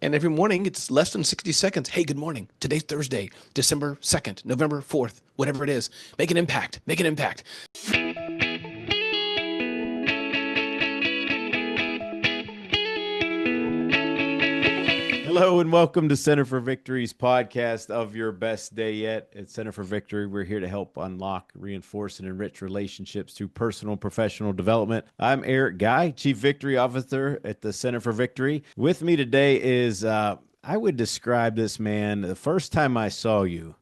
And every morning it's less than 60 seconds. Hey, good morning. Today's Thursday, December 2nd, November 4th, whatever it is. Make an impact. Make an impact. Hello and welcome to Center for Victory's podcast of your best day yet. At Center for Victory, we're here to help unlock, reinforce, and enrich relationships through personal and professional development. I'm Eric Guy, Chief Victory Officer at the Center for Victory. With me today is, I would describe this man, the first time I saw you,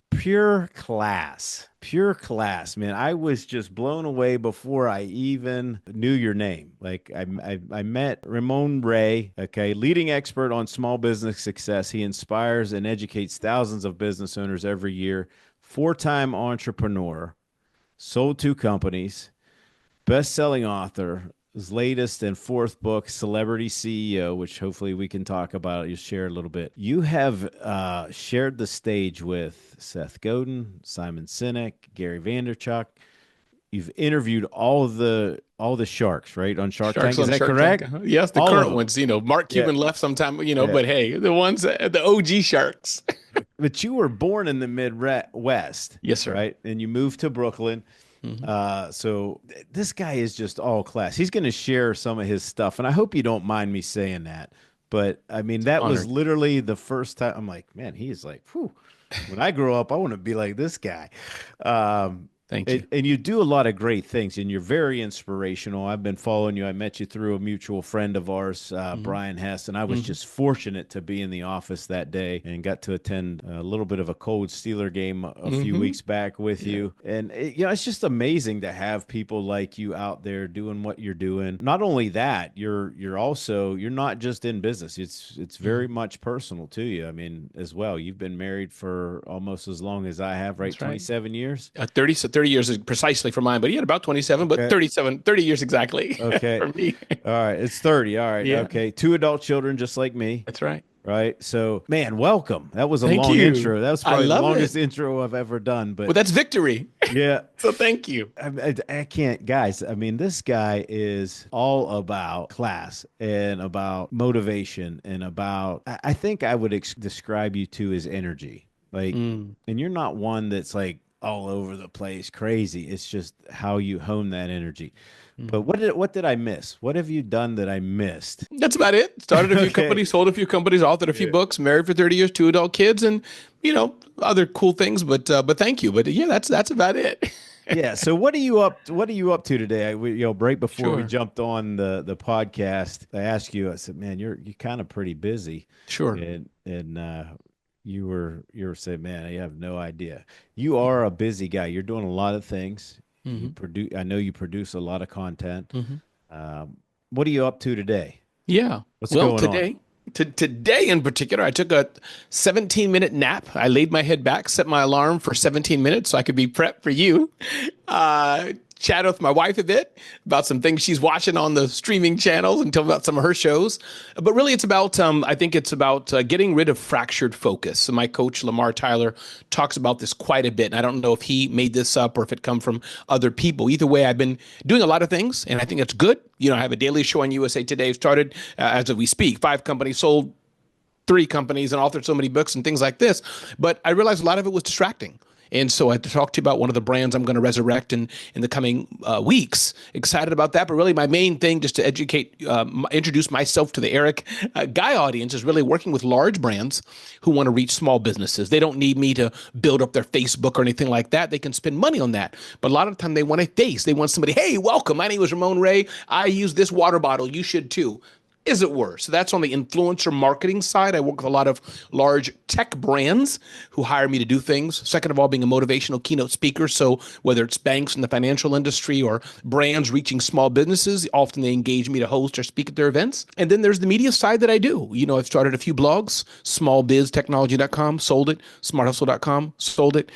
pure class, man. I was just blown away before I even knew your name. Like I met Ramon Ray, okay, leading expert on small business success. He inspires and educates thousands of business owners every year. 4-time entrepreneur, sold 2 companies, best-selling author. His latest and 4th book, Celebrity CEO, which hopefully we can talk about. You share a little bit. You have shared the stage with Seth Godin, Simon Sinek, Gary Vaynerchuk. You've interviewed all the sharks, right, on Shark Tank. Is that correct? Tank. Yes, the current ones. Mark Cuban left sometime. But hey, the ones, the OG sharks. But you were born in the Midwest. Yes, sir. Right, and you moved to Brooklyn. Mm-hmm. So this guy is just all class. He's going to share some of his stuff, and I hope you don't mind me saying that. But I mean, that was literally the first time I'm like, man, he is like, whew. When I grow up, I want to be like this guy. Thank you. And you do a lot of great things, and you're very inspirational. I've been following you. I met you through a mutual friend of ours, Brian Hess, and I was just fortunate to be in the office that day and got to attend a little bit of a cold Steeler game a few weeks back with you. And it's just amazing to have people like you out there doing what you're doing. Not only that, you're not just in business. It's very much personal to you. I mean, as well. You've been married for almost as long as I have, right? 27 years. 30 years is precisely for mine, but he had about 27, but 30 years exactly. Okay. For me. All right. It's 30. All right. Yeah. Okay. 2 adult children, just like me. That's right. Right. So, man, welcome. That was a long intro. That was probably the longest intro I've ever done. But that's victory. Yeah. So thank you. I can't, guys. I mean, this guy is all about class and about motivation and about, I think I would describe you to as energy. Like, and you're not one that's like all over the place, crazy. It's just how you hone that energy. But what did I miss? What have you done that I missed? That's about it. Started a few companies, sold a few companies, authored a few books, married for 30 years, 2 adult kids, and other cool things. But thank you. But yeah, that's about it. Yeah. So what are you up to today? Right before we jumped on the podcast, I asked you. I said, "Man, you're kind of pretty busy." Sure. And you were saying, man, I have no idea. You are a busy guy. You're doing a lot of things. I know you produce a lot of content. What are you up to today? Yeah. What's going on? Today in particular, I took a 17-minute nap. I laid my head back, set my alarm for 17 minutes so I could be prepped for you. Chat with my wife a bit about some things she's watching on the streaming channels and tell me about some of her shows. But really, it's about, I think it's about getting rid of fractured focus. So my coach, Lamar Tyler, talks about this quite a bit. And I don't know if he made this up or if it come from other people. Either way, I've been doing a lot of things, and I think it's good. I have a daily show on USA Today. Started as we speak. 5 companies sold, 3 companies, and authored so many books and things like this. But I realized a lot of it was distracting. And so I had to talk to you about one of the brands I'm going to resurrect in the coming weeks. Excited about that. But really my main thing, just to introduce myself to the Eric Guy audience, is really working with large brands who want to reach small businesses. They don't need me to build up their Facebook or anything like that. They can spend money on that. But a lot of the time they want a face. They want somebody, hey, welcome. My name is Ramon Ray. I use this water bottle. You should too. Is it worse? So that's on the influencer marketing side. I work with a lot of large tech brands who hire me to do things. Second of all, being a motivational keynote speaker. So whether it's banks in the financial industry or brands reaching small businesses, often they engage me to host or speak at their events. And then there's the media side that I do. I've started a few blogs, smallbiztechnology.com, sold it, smarthustle.com, sold it,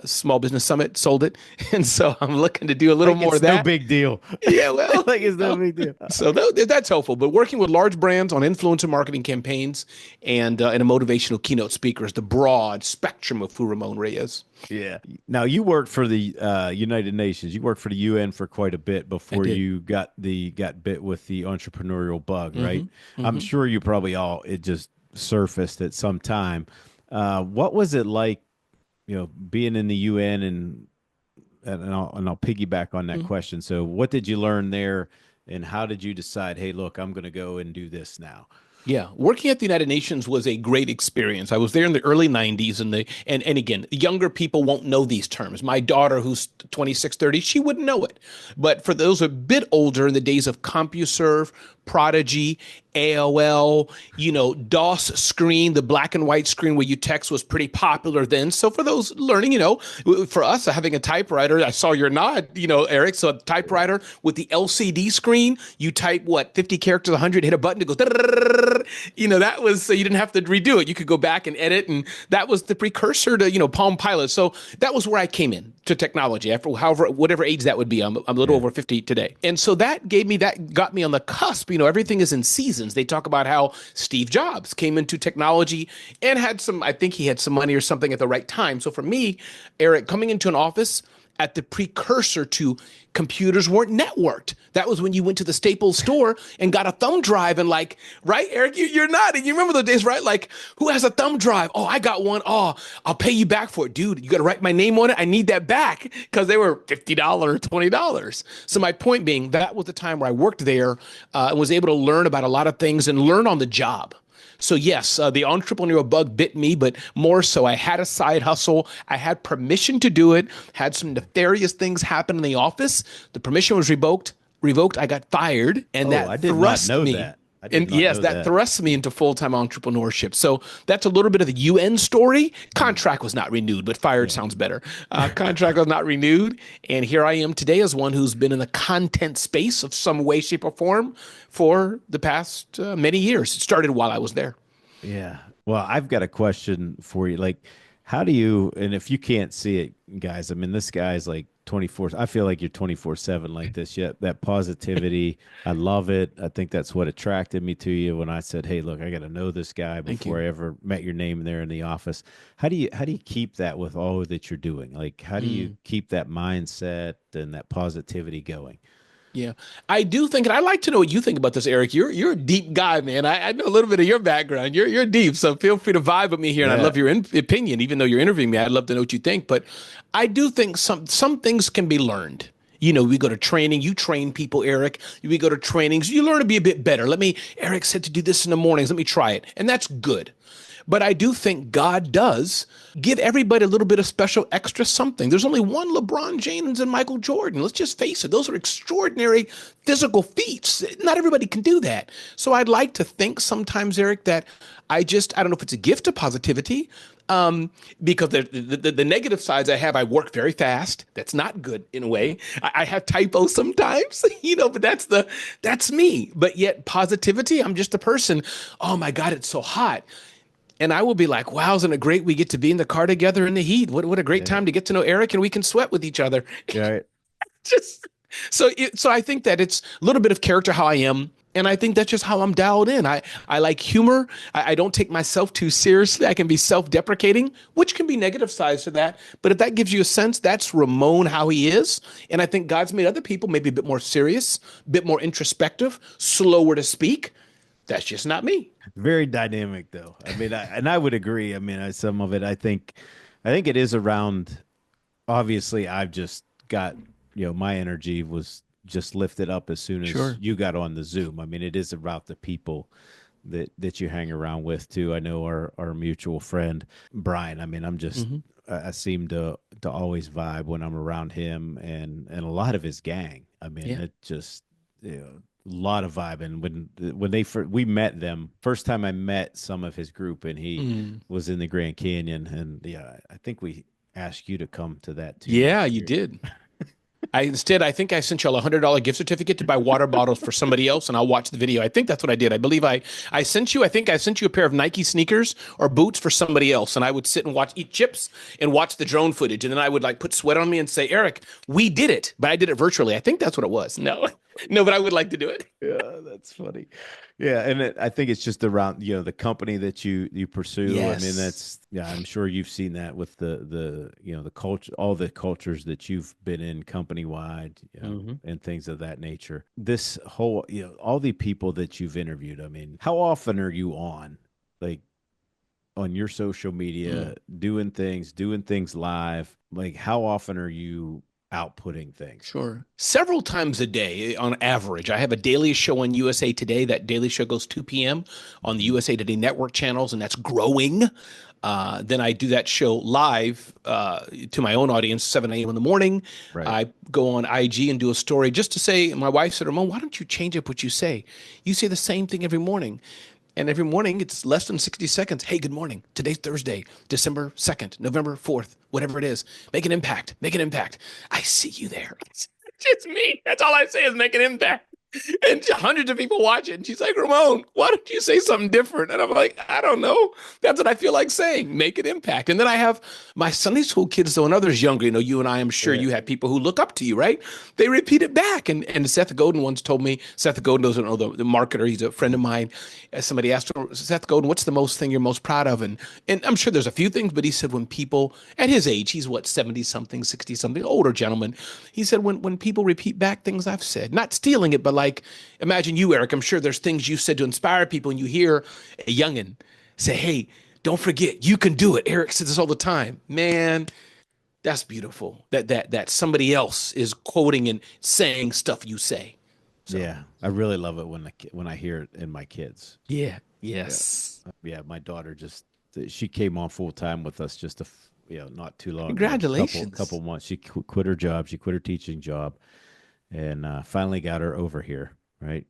Small Business Summit, sold it. And so I'm looking to do a little more of that. No big deal. Yeah, well. It's no big deal. So that's helpful. But working working with large brands on influencer marketing campaigns and a motivational keynote speaker is the broad spectrum of who Ramon Ray is. Yeah. Now you worked for the United Nations. You worked for the UN for quite a bit I before did. you got bit with the entrepreneurial bug, right? Hmm. I'm Hmm. sure you probably all it just surfaced at some time. What was it like, being in the UN and I'll piggyback on that Hmm. question. So what did you learn there and how did you decide, hey, look, I'm going to go and do this now? Yeah, working at the United Nations was a great experience. I was there in the early 90s and again, younger people won't know these terms. My daughter who's 26, 30, she wouldn't know it. But for those a bit older in the days of CompuServe, Prodigy, AOL, DOS screen, the black and white screen where you text was pretty popular then. So for those learning, for us having a typewriter, I saw your nod, Eric. So a typewriter with the LCD screen, you type what, 50 characters, 100, hit a button, it goes, that was, so you didn't have to redo it. You could go back and edit. And that was the precursor to, Palm Pilot. So that was where I came in to technology after whatever age that would be. I'm a little Yeah. over 50 today. And so that got me on the cusp. Everything is in seasons. They talk about how Steve Jobs came into technology and I think he had some money or something at the right time. So for me, Eric, coming into an office at the precursor to computers weren't networked. That was when you went to the Staples store and got a thumb drive and right, Eric, you're nodding. You remember those days, right? Like, who has a thumb drive? Oh, I got one. Oh, I'll pay you back for it. Dude, you got to write my name on it. I need that back because they were $50, $20. So my point being, that was the time where I worked there and was able to learn about a lot of things and learn on the job. So yes, the entrepreneurial bug bit me, but more so I had a side hustle. I had permission to do it, had some nefarious things happen in the office. The permission was revoked. I got fired and Oh, that I did not thrust know me. that. I did And not yes, know that that. thrusts me into full-time entrepreneurship. So that's a little bit of the UN story. Contract was not renewed, but fired Yeah. sounds better. Contract was not renewed. And here I am today as one who's been in the content space of some way, shape, or form for the past many years. It started while I was there. Yeah. Well, I've got a question for you. Like, how do you, and if you can't see it, guys, I mean, this guy's like 24. I feel like you're 24/7 like this. Yet that positivity, I love it. I think that's what attracted me to you when I said, hey, look, I got to know this guy Thank before you. I ever met your name there in the office. How do you keep that with all that you're doing? Like, how do you Mm. keep that mindset and that positivity going? Yeah, I do think, and I'd like to know what you think about this, Eric. You're a deep guy, man. I know a little bit of your background. You're deep, so feel free to vibe with me here. And I'd Yeah. love your opinion, even though you're interviewing me. I'd love to know what you think. But I do think some things can be learned. We go to training. You train people, Eric. We go to trainings. You learn to be a bit better. Eric said to do this in the mornings. Let me try it, and that's good. But I do think God does give everybody a little bit of special extra something. There's only one LeBron James and Michael Jordan. Let's just face it. Those are extraordinary physical feats. Not everybody can do that. So I'd like to think sometimes, Eric, that I don't know if it's a gift of positivity, because the negative sides I have, I work very fast. That's not good in a way. I have typos sometimes, but that's me. But yet positivity, I'm just a person. Oh my God, it's so hot. And I will be like, wow, isn't it great we get to be in the car together in the heat? What a great Yeah. time to get to know Eric and we can sweat with each other. Yeah. Just so I think that it's a little bit of character how I am. And I think that's just how I'm dialed in. I like humor. I don't take myself too seriously. I can be self-deprecating, which can be negative sides to that. But if that gives you a sense, that's Ramon, how he is. And I think God's made other people maybe a bit more serious, a bit more introspective, slower to speak. That's just not me. Very dynamic, though. I mean, I would agree. I mean, some of it, I think it is around. Obviously, I've just got, my energy was just lifted up as soon as Sure. you got on the Zoom. I mean, it is about the people that you hang around with too. I know our mutual friend Brian. I mean, Hmm. I seem to always vibe when I'm around him and a lot of his gang. I mean, Yeah. it just a lot of vibe. And we met them first time I met some of his group, and he Mm. was in the Grand Canyon, and yeah, I think we asked you to come to that too Yeah, this you year. did. I think I sent you all $100 gift certificate to buy water bottles for somebody else, and I'll watch the video. I think that's what I did. I believe I sent you. I think I sent you a pair of Nike sneakers or boots for somebody else, and I would sit and eat chips and watch the drone footage, and then I would put sweat on me and say, Eric, we did it, but I did it virtually. I think that's what it was. No. No, but I would like to do it. Yeah, that's funny. Yeah, and I think it's just around, the company that you pursue. I mean, Yes. that's yeah, I'm sure you've seen that with the culture, all the cultures that you've been in company wide, Hmm. and things of that nature. This whole, all the people that you've interviewed. I mean, how often are you like on your social media doing things live? Like, how often are you outputting things? Sure. Several times a day on average. I have a daily show on USA Today. That daily show goes 2 p.m. on the Hmm. USA Today network channels, and that's growing. Then I do that show live to my own audience, 7 a.m. in the morning. Right. I go on IG and do a story just to say, my wife said, Ramon, why don't you change up what you say? You say the same thing every morning. And every morning it's less than 60 seconds. Hey, good morning. Today's Thursday, December 2nd, November 4th, whatever it is. Make an impact. Make an impact. I see you there. It's just me. That's all I say is make an impact. And hundreds of people watch it. And she's like, Ramon, why don't you say something different? And I'm like, I don't know. That's what I feel like saying. Make an impact. And then I have my Sunday school kids, though, and others younger. You and I, I'm sure Yeah. you have people who look up to you, right? They repeat it back. And Seth Godin once told me, Seth Godin doesn't know the marketer. He's a friend of mine. Somebody asked him, Seth Godin, what's the most thing you're most proud of? And I'm sure there's a few things, but he said when people at his age, he's what, 70 something, 60 something, older gentleman. He said when people repeat back things I've said, not stealing it, but like imagine you, Eric. I'm sure there's things you said to inspire people, and you hear a youngin say, "Hey, don't forget, you can do it." Eric says this all the time. Man, that's beautiful. That somebody else is quoting and saying stuff you say. So Yeah, I really love it when I hear it in my kids. yeah, Yeah, yes. yeah. My daughter she came on full time with us just not too long, couple Congratulations. months. She quit her job. She quit her teaching job, and finally got her over here. Right,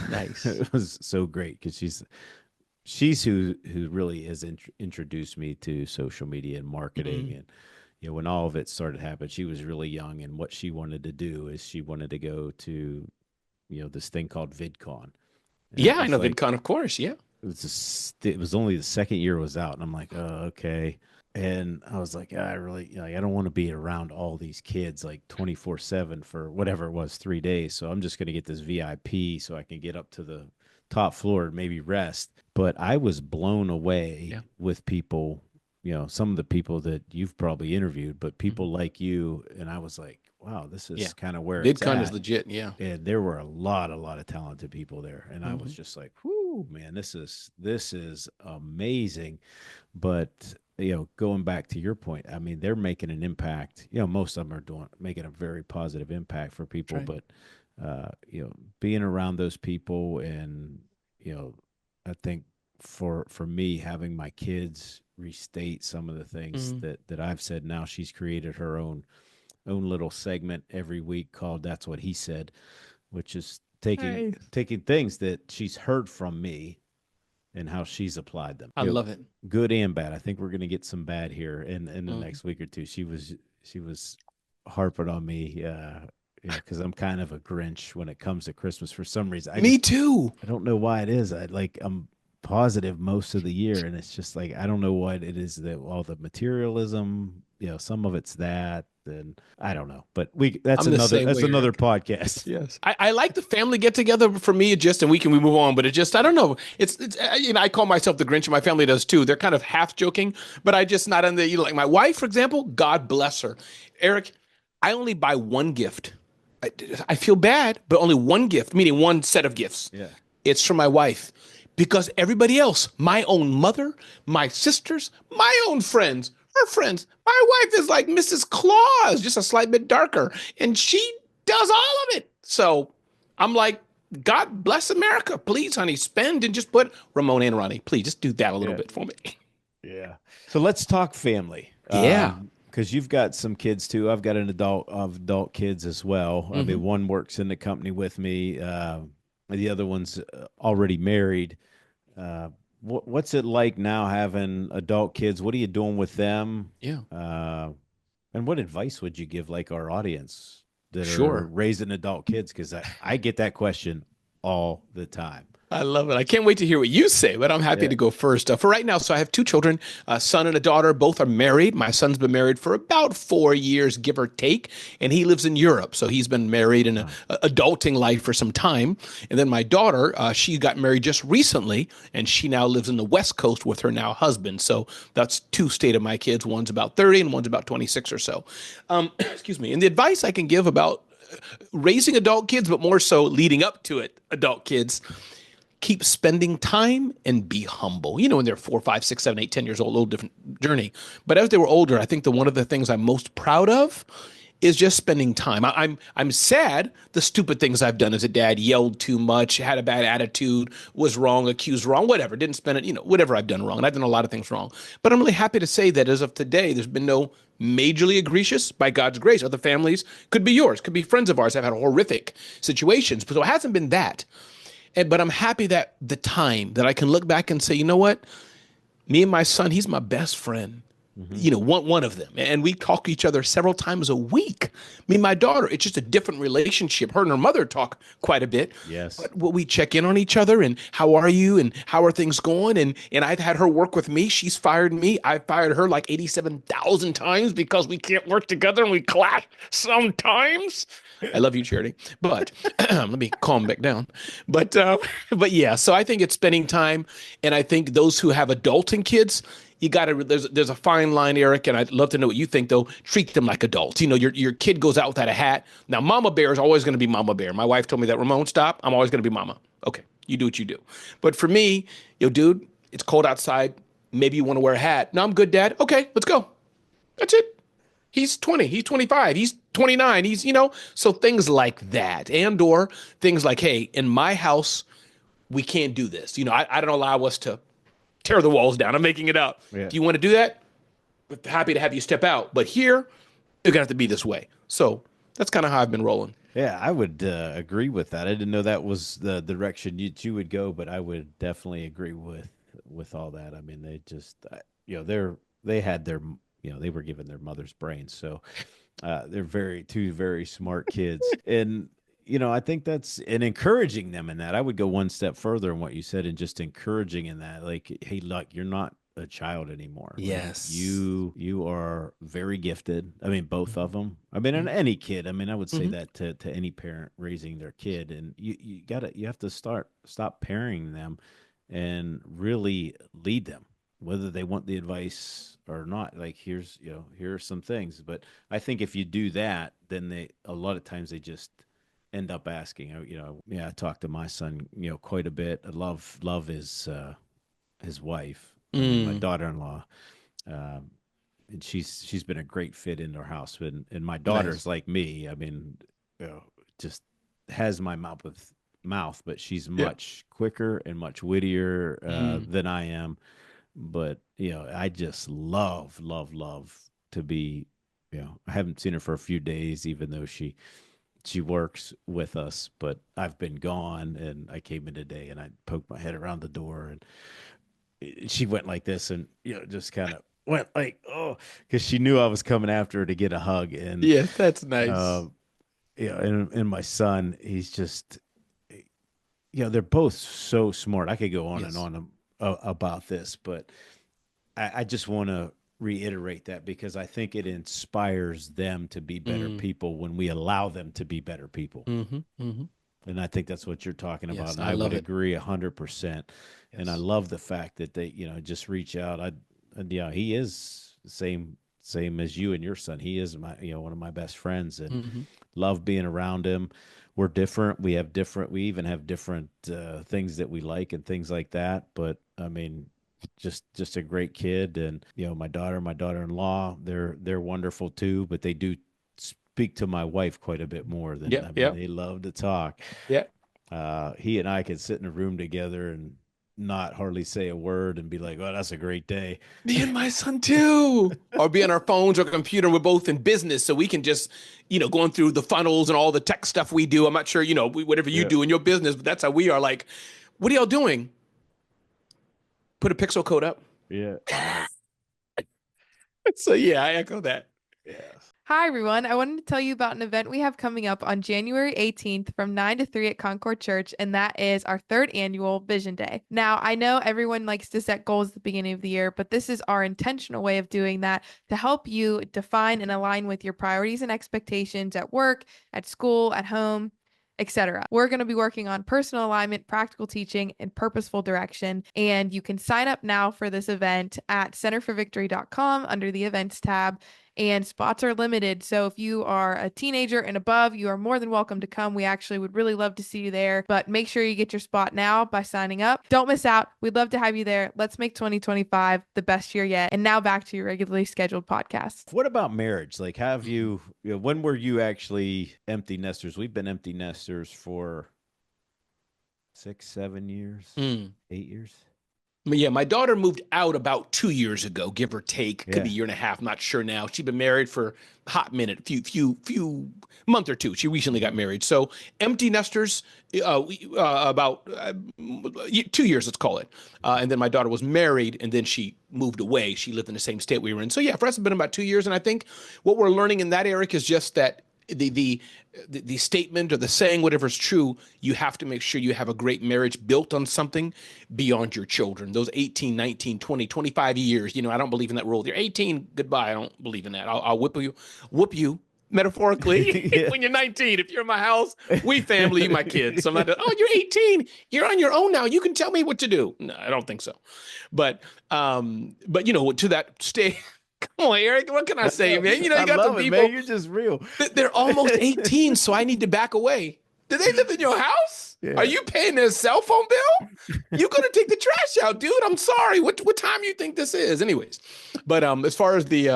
Nice. it was so great because she's who really has introduced me to social media and marketing. Mm. And when all of it started happening, she was really young, and what she wanted to do is she wanted to go to this thing called VidCon. And it Yeah, I was know like VidCon, of course. Yeah. it was only the second year it was out, and I'm like, oh, okay. And I was like, I really, I don't want to be around all these kids like 24/7 for whatever it was, 3 days. So I'm just going to get this VIP so I can get up to the top floor and maybe rest. But I was blown away Yeah. with people, some of the people that you've probably interviewed, but Mhm. people like you. And I was like, wow, this Yeah. is kind of where it's VidCon is at. legit. Yeah. And there were a lot of talented people there, and I was Hmm. just like, "Whoo, man, this is amazing." But going back to your point, I mean, they're making an impact. Most of them are making a very positive impact for That's people. right. But being around those people, and you know, I think for me, having my kids restate some of the things Mm. that I've said. Now she's created her own little segment every week called "That's What He Said," which is taking Nice. taking things that she's heard from me and how she's applied them. I love it. Good and bad. I think we're going to get some bad here in the Mhm. next week or two. She was harping on me, because I'm kind of a Grinch when it comes to Christmas for some reason. Me too. I don't know why it is. I'm positive most of the year, and it's just like I don't know what it is that all the materialism. Some of it's that, and I don't know. But that's I'm the another same that's way, another Eric. podcast. Yes. I like the family get together for me, just and we move on, but it just I don't know. It's I call myself the Grinch, and my family does too. They're kind of half joking, but I just not in the like my wife, for example, God bless her. Eric, I only buy one gift. I, I feel bad, but only one gift, meaning one set of gifts. Yeah. It's from my wife. Because everybody else, my own mother, my sisters, my own friends, her friends, my wife is like Mrs. Claus, just a slight bit darker. And she does all of it. So I'm like, God bless America. Please, honey, spend and just put Ramon and Ronnie. Please just do that a little Yeah. bit for me. Yeah. So let's talk family. Yeah. Because you've got some kids too. I've got an adult kids as well. I mean, Hmm. one works in the company with me. The other one's already married. What's it like now having adult kids? What are you doing with them? Yeah. Uh, and what advice would you give like our audience that are Sure. raising adult kids? Because I get that question all the time. I love it. I can't wait to hear what you say, but I'm happy Yeah. to go first. For right now, so I have two children, a son and a daughter. Both are married. My son's been married for about 4 years, give or take, and he lives in Europe. So he's been married in Wow. a adulting life for some time. And then my daughter, she got married just recently, and she now lives in the West Coast with her now husband. So that's two state of my kids. One's about 30 and one's about 26 or so. Excuse me. And the advice I can give about raising adult kids, but more so leading up to it, adult kids, keep spending time and be humble. You know, when they're 4, 5, 6, 7, 8, 10 years old, a little different journey. But as they were older, I think one of the things I'm most proud of is just spending time. I'm sad the stupid things I've done as a dad, yelled too much, had a bad attitude, was wrong, accused wrong, whatever, didn't spend it, whatever I've done wrong. And I've done a lot of things wrong. But I'm really happy to say that as of today, there's been no majorly egregious by God's grace. Other families could be yours, could be friends of ours have had horrific situations. So it hasn't been that. But I'm happy that the time that I can look back and say, you know what? Me and my son, he's my best friend. Hmm. One of them. And we talk to each other several times a week. Me and my daughter, it's just a different relationship. Her and her mother talk quite a bit. Yes. But we check in on each other and how are you and how are things going? And I've had her work with me. She's fired me. I've fired her like 87,000 times because we can't work together and we clash sometimes. I love you, Charity. But let me calm back down. But but yeah, so I think it's spending time, and I think those who have adulting kids, you got to. There's a fine line, Eric, and I'd love to know what you think. Though, treat them like adults. Your kid goes out without a hat. Now, Mama Bear is always going to be Mama Bear. My wife told me that. Ramon, stop. I'm always going to be Mama. Okay, you do what you do. But for me, dude, it's cold outside. Maybe you want to wear a hat. No, I'm good, Dad. Okay, let's go. That's it. He's 20, he's 25, he's 29, so things like that. And or things like, hey, in my house, we can't do this. I don't allow us to tear the walls down. I'm making it up. Yeah. Do you want to do that? Happy to have you step out. But here, you're gonna have to be this way. So that's kind of how I've been rolling. Yeah, I would agree with that. I didn't know that was the direction you would go, but I would definitely agree with all that. I mean, they just they had their they were given their mother's brains, so they're two very smart kids, and I think that's and encouraging them in that. I would go one step further in what you said and just encouraging in that, like, hey, look, you're not a child anymore. Like Yes. you are very gifted. I mean, both of them. I mean, and any kid. I mean, I would say Mm-hmm. that to any parent raising their kid, and you have to stop parenting them and really lead them, whether they want the advice or not. Like, here are some things. But I think if you do that, then a lot of times they just end up asking. Yeah, I talk to my son, quite a bit. Love his wife. I mean, my Mm. daughter-in-law. Um, and she's been a great fit in our house. And my Nice. daughter's like me. I mean, just has my mouth, but she's Yeah. much quicker and much wittier Mm. than I am. But I just love to be. I haven't seen her for a few days, even though she works with us. But I've been gone, and I came in today, and I poked my head around the door, and she went like this, and just kind of went like, oh, because she knew I was coming after her to get a hug. And Yes, that's uh nice. and my son, he's just, they're both so smart. I could go on and Yes. on about this, but I just want to reiterate that because I think it inspires them to be better Mm. people when we allow them to be better people. Mm-hmm. Mm-hmm. And I think that's what you're talking about. Yes, And I I would love it. agree 100%. And I Yes. love the fact that they, just reach out. Yeah, he is the same as you and your son. He is one of my best friends, and Mm-hmm. love being around him. We're different. We even have different things that we like and things like that. But I mean, just a great kid. And my daughter-in-law, they're wonderful too, but they do speak to my wife quite a bit more than, I Yep. mean, Yep. they love to talk. Yep. He and I could sit in a room together and not hardly say a word and be like, "Oh, that's a great day." Me and my son too. Or be on our phones or computer. We're both in business, so we can just, going through the funnels and all the tech stuff we do. I'm not sure, whatever you Yeah. do in your business, but that's how we are. Like, what are y'all doing? Put a pixel code up. Yeah. So yeah, I echo that. Yes. Hi, everyone. I wanted to tell you about an event we have coming up on January 18th from 9 to 3 at Concord Church, and that is our third annual Vision Day. Now, I know everyone likes to set goals at the beginning of the year, but this is our intentional way of doing that to help you define and align with your priorities and expectations at work, at school, at home, etc. We're going to be working on personal alignment, practical teaching, and purposeful direction. And you can sign up now for this event at centerforvictory.com under the events tab. And spots are limited. So if you are a teenager and above, you are more than welcome to come. We actually would really love to see you there, but make sure you get your spot now by signing up. Don't miss out. We'd love to have you there. Let's make 2025 the best year yet. And now back to your regularly scheduled podcast. What about marriage? Like, have when were you actually empty nesters? We've been empty nesters for 6, 7 years, 8 years. Yeah, my daughter moved out about 2 years ago, give or take. Could be a Yeah. year and a half, not sure now. She'd been married for a hot minute, few month or two. She recently got married. So empty nesters, about 2 years, let's call it. And then my daughter was married, and then she moved away. She lived in the same state we were in. So yeah, for us, it's been about 2 years. And I think what we're learning in that, Eric, is just that the statement or the saying, whatever's true, you have to make sure you have a great marriage built on something beyond your children. Those 18, 19, 20, 25 years, I don't believe in that rule. You're 18, goodbye. I don't believe in that. I'll whoop you metaphorically Yeah. when you're 19. If you're in my house, we family, you my kids. So I'm not, oh, you're 18. You're on your own now. You can tell me what to do. No, I don't think so. But to that state, come on, Eric. What can I say, man? You I got love the it, people. man. You're just real. They're almost 18, so I need to back away. Do they live in your house? Yeah. Are you paying their cell phone bill? You're gonna take the trash out, dude. I'm sorry. What time you think this is? Anyways, but as far as the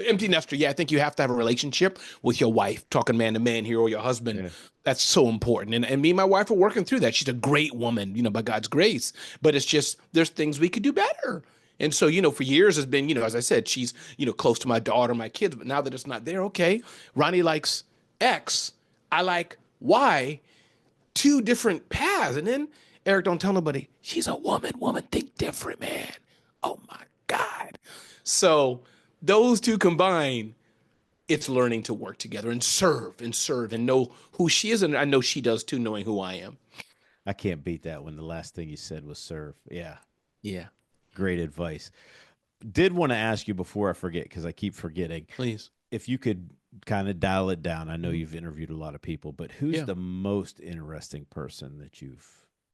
empty nester, yeah, I think you have to have a relationship with your wife, talking man to man here, or your husband. Yeah. That's so important. And me and my wife are working through that. She's a great woman, by God's grace. But it's just there's things we could do better. And so, for years has been, as I said, she's, close to my daughter, my kids. But now that it's not there, okay, Ronnie likes X, I like Y, two different paths. And then, Eric, don't tell nobody, she's a woman. Woman think different, man. Oh, my God. So those two combined, it's learning to work together and serve and know who she is. And I know she does, too, knowing who I am. I can't beat that when the last thing you said was serve. Yeah. Yeah. Great advice. Did want to ask you before I forget, because I keep forgetting. Please. If you could kind of dial it down. I know you've interviewed a lot of people, but who's the most interesting person that you've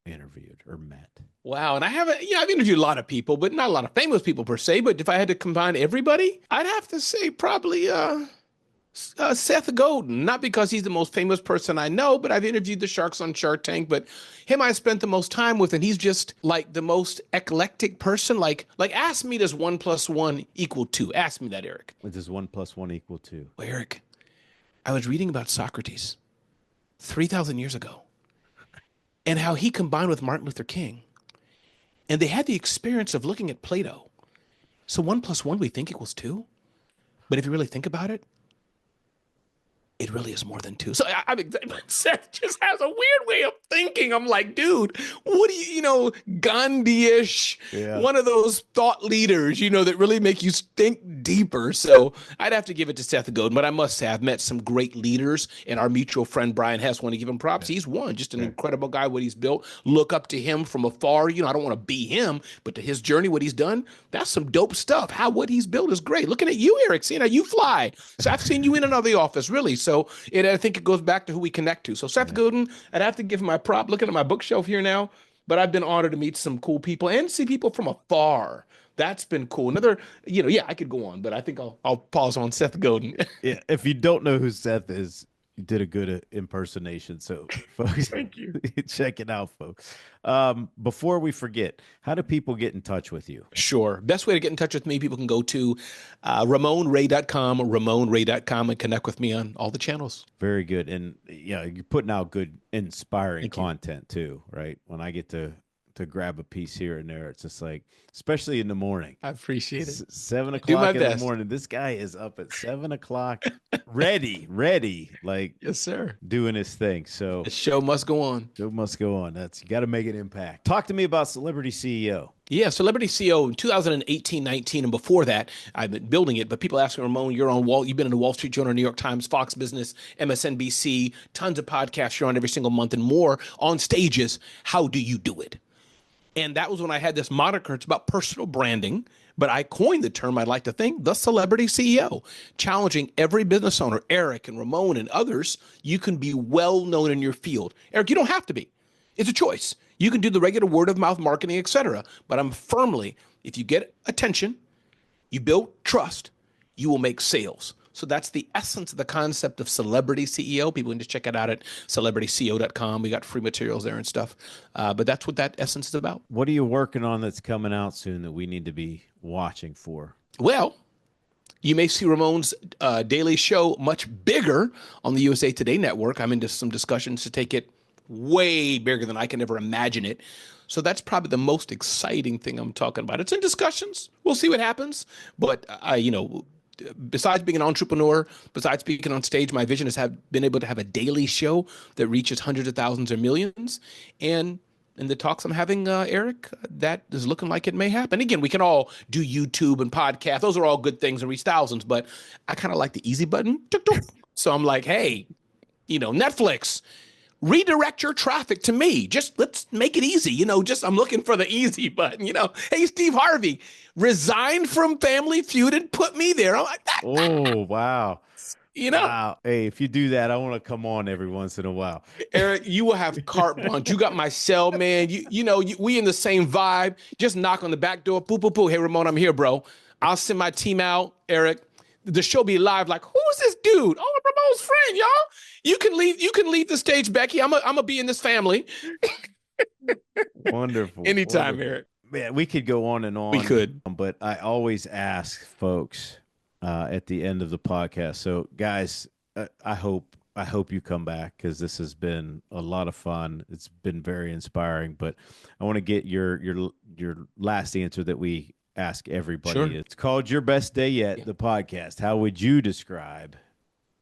interviewed or met? Wow. And I haven't, I've interviewed a lot of people, but not a lot of famous people per se. But if I had to combine everybody, I'd have to say probably Seth Godin, not because he's the most famous person I know, but I've interviewed the sharks on Shark Tank, but him I spent the most time with, and he's just like the most eclectic person. Like ask me, does 1 + 1 = 2? Ask me that, Eric. Does 1 + 1 = 2? Well, Eric, I was reading about Socrates 3,000 years ago and how he combined with Martin Luther King, and they had the experience of looking at Plato. So 1 + 1 we think = 2, but if you really think about it, it really is more than 2. So I mean, Seth just has a weird way of thinking. I'm like, dude, what do Gandhi-ish, one of those thought leaders, that really make you think deeper. So I'd have to give it to Seth Godin, but I must say I've met some great leaders, and our mutual friend Brian Hess, want to give him props. He's one, just an incredible guy, what he's built. Look up to him from afar. I don't want to be him, but to his journey, what he's done, that's some dope stuff. What he's built is great. Looking at you, Eric, seeing how you fly. So I've seen you in and out of the office, really. So I think it goes back to who we connect to. So Seth Godin, I'd have to give him my prop. Looking at my bookshelf here now, but I've been honored to meet some cool people and see people from afar. That's been cool. Another, I could go on, but I think I'll pause on Seth Godin. Yeah, if you don't know who Seth is, you did a good impersonation. So, folks, Thank you. Check it out, folks. Before we forget, how do people get in touch with you? Sure. Best way to get in touch with me, people can go to RamonRay.com, and connect with me on all the channels. Very good. And you're putting out good, inspiring content too, right? When I get to to grab a piece here and there. It's just like, especially in the morning. I appreciate it. 7 Do my o'clock in the best. morning. This guy is up at 7 o'clock, ready, like Yes, sir. doing his thing. So The show must go on. show must go on. You got to make an impact. Talk to me about Celebrity CEO. Yeah, Celebrity CEO in 2018, 19, and before that, I've been building it. But people ask me, Ramon, you've been in the Wall Street Journal, New York Times, Fox Business, MSNBC, tons of podcasts you're on every single month and more on stages. How do you do it? And that was when I had this moniker. It's about personal branding, but I coined the term, I'd like to think, the Celebrity CEO, challenging every business owner, Eric and Ramon and others. You can be well known in your field. Eric, you don't have to be. It's a choice. You can do the regular word of mouth marketing, etc. But I'm firmly, if you get attention, you build trust, you will make sales. So that's the essence of the concept of Celebrity CEO. People can just check it out at celebrityceo.com. We got free materials there and stuff. But that's what that essence is about. What are you working on that's coming out soon that we need to be watching for? Well, you may see Ramon's daily show much bigger on the USA Today network. I'm into some discussions to take it way bigger than I can ever imagine it. So that's probably the most exciting thing I'm talking about. It's in discussions. We'll see what happens. But besides being an entrepreneur, besides speaking on stage, my vision has been able to have a daily show that reaches hundreds of thousands or millions. And in the talks I'm having, Eric, that is looking like it may happen. Again, we can all do YouTube and podcast. Those are all good things and reach thousands, but I kind of like the easy button. So I'm like, hey, Netflix, redirect your traffic to me. Just let's make it easy. I'm looking for the easy button. Hey, Steve Harvey, resign from Family Feud and put me there. I'm like, that. Oh, wow. Wow. Hey, if you do that, I want to come on every once in a while. Eric, you will have carte blanche. You got my cell, man. We in the same vibe. Just knock on the back door. Poo, poo, poo. Hey, Ramon, I'm here, bro. I'll send my team out. Eric, the show be live. Like, who's this dude? Oh, Ramon's friend, y'all. You can leave the stage, Becky. I'm gonna be in this family. Wonderful. Anytime, wonderful. Eric. Man, we could go on and on. We could. But I always ask folks at the end of the podcast. So, guys, I hope you come back because this has been a lot of fun. It's been very inspiring. But I want to get your last answer that we ask everybody. Sure. It's called Your Best Day Yet, the podcast. How would you describe,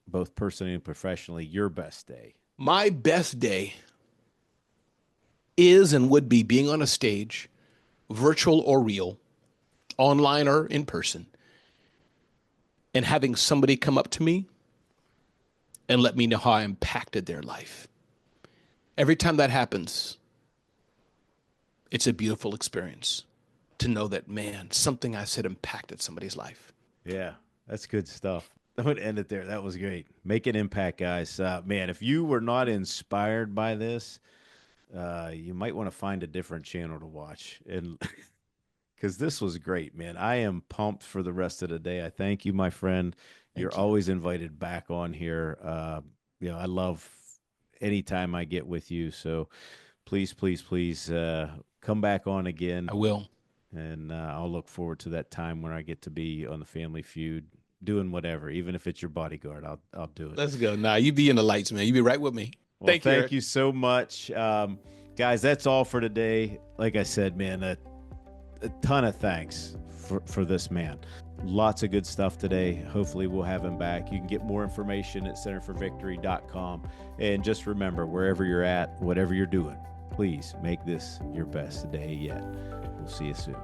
both personally and professionally, your best day? My best day is and would be being on a stage, virtual or real, online or in person, and having somebody come up to me and let me know how I impacted their life. Every time that happens, it's a beautiful experience to know that, man, something I said impacted somebody's life. Yeah, that's good stuff. I would end it there. That was great. Make an impact, guys. Man, if you were not inspired by this, you might want to find a different channel to watch. And because this was great, man. I am pumped for the rest of the day. I thank you, my friend. You're always invited back on here. I love anytime I get with you. So please, please, please come back on again. I will. And I'll look forward to that time when I get to be on the Family Feud, doing whatever, even if it's your bodyguard. I'll do it. Let's go. Nah, you be in the lights, man. You be right with me. Well, thank you so much. Guys, that's all for today. Like I said, man, a ton of thanks for this man. Lots of good stuff today. Hopefully we'll have him back. You can get more information at centerforvictory.com. And just remember, wherever you're at, whatever you're doing, please make this your best day yet. We'll see you soon.